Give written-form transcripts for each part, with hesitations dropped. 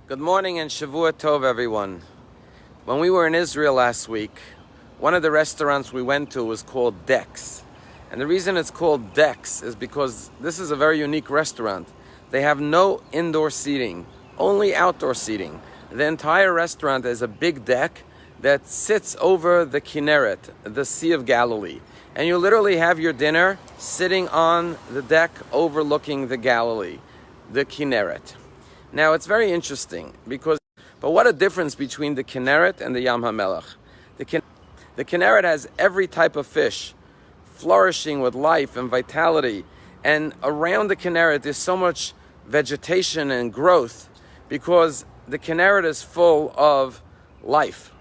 Good morning and Shavua Tov, everyone. When we were in Israel last week, one of the restaurants we went to was called Dex. And the reason it's called Dex is because this is a very unique restaurant. They have no indoor seating, only outdoor seating. The entire restaurant is a big deck that sits over the Kineret, the Sea of Galilee. And you literally have your dinner sitting on the deck overlooking the Galilee, the Kineret. Now, it's very interesting but what a difference between the Kineret and the Yam HaMelech. The Kineret has every type of fish flourishing with life and vitality. And around the Kineret, there's so much vegetation and growth because the Kineret is full of life.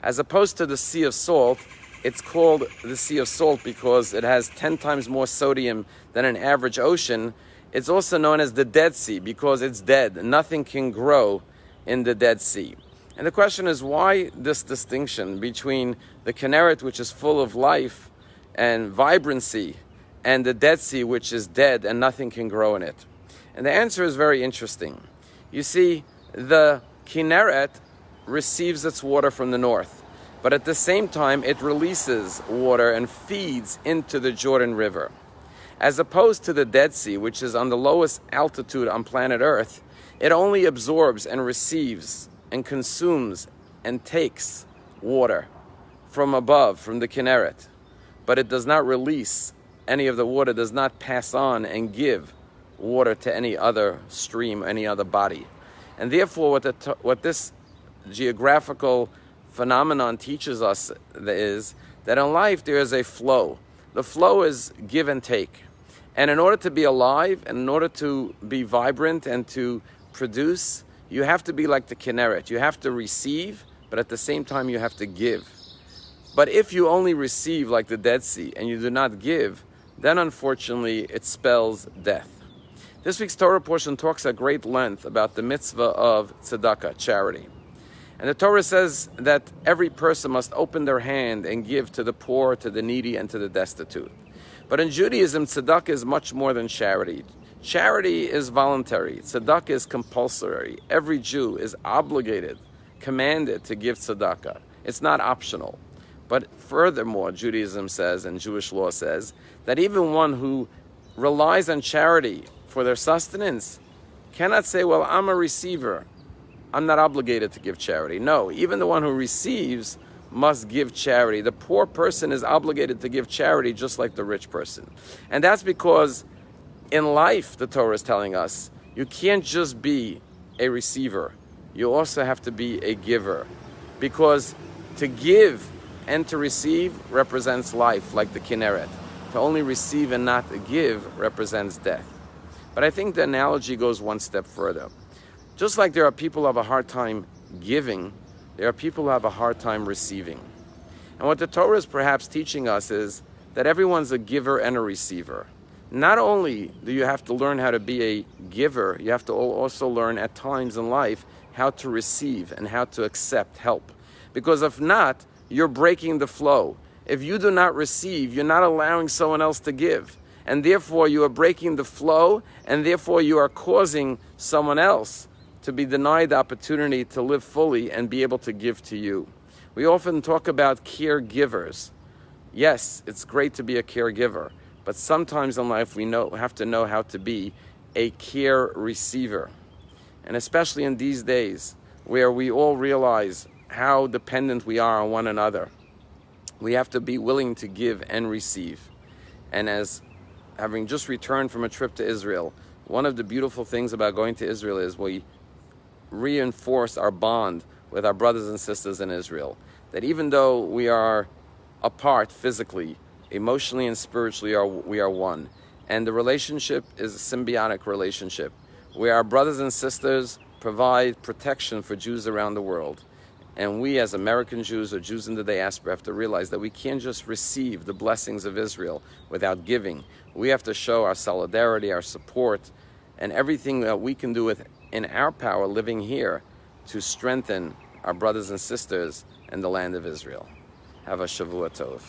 As opposed to the Sea of Salt, it's called the Sea of Salt because it has 10 times more sodium than an average ocean. It's also known as the Dead Sea because it's dead. Nothing can grow in the Dead Sea. And the question is, why this distinction between the Kineret, which is full of life and vibrancy, and the Dead Sea, which is dead and nothing can grow in it? And the answer is very interesting. You see, the Kineret receives its water from the north, but at the same time, it releases water and feeds into the Jordan River. As opposed to the Dead Sea, which is on the lowest altitude on planet Earth, it only absorbs and receives and consumes and takes water from above, from the Kineret. But it does not release any of the water, does not pass on and give water to any other stream, any other body. And therefore, what this geographical phenomenon teaches us is that in life there is a flow. The flow is give and take. And in order to be alive, and in order to be vibrant and to produce, you have to be like the Kineret. You have to receive, but at the same time you have to give. But if you only receive like the Dead Sea and you do not give, then unfortunately it spells death. This week's Torah portion talks at great length about the mitzvah of tzedakah, charity. And the Torah says that every person must open their hand and give to the poor, to the needy, and to the destitute. But in Judaism, tzedakah is much more than charity. Charity is voluntary. Tzedakah is compulsory. Every Jew is obligated, commanded to give tzedakah. It's not optional. But furthermore, Judaism says, and Jewish law says, that even one who relies on charity for their sustenance cannot say, well, I'm a receiver, I'm not obligated to give charity. No, even the one who receives must give charity. The poor person is obligated to give charity just like the rich person. And that's because in life, the Torah is telling us, you can't just be a receiver. You also have to be a giver. Because to give and to receive represents life, like the Kineret. To only receive and not give represents death. But I think the analogy goes one step further. Just like there are people who have a hard time giving, there are people who have a hard time receiving. And what the Torah is perhaps teaching us is that everyone's a giver and a receiver. Not only do you have to learn how to be a giver, you have to also learn at times in life how to receive and how to accept help. Because if not, you're breaking the flow. If you do not receive, you're not allowing someone else to give. And therefore you are breaking the flow, and therefore you are causing someone else to be denied the opportunity to live fully and be able to give to you. We often talk about caregivers. Yes, it's great to be a caregiver, but sometimes in life we have to know how to be a care receiver. And especially in these days where we all realize how dependent we are on one another, we have to be willing to give and receive. And as having just returned from a trip to Israel, one of the beautiful things about going to Israel is we reinforce our bond with our brothers and sisters in Israel. That even though we are apart physically, emotionally and spiritually we are one. And the relationship is a symbiotic relationship where our brothers and sisters provide protection for Jews around the world. And we as American Jews or Jews in the diaspora have to realize that we can't just receive the blessings of Israel without giving. We have to show our solidarity, our support, and everything that we can do in our power living here to strengthen our brothers and sisters in the land of Israel. Have a Shavua Tov.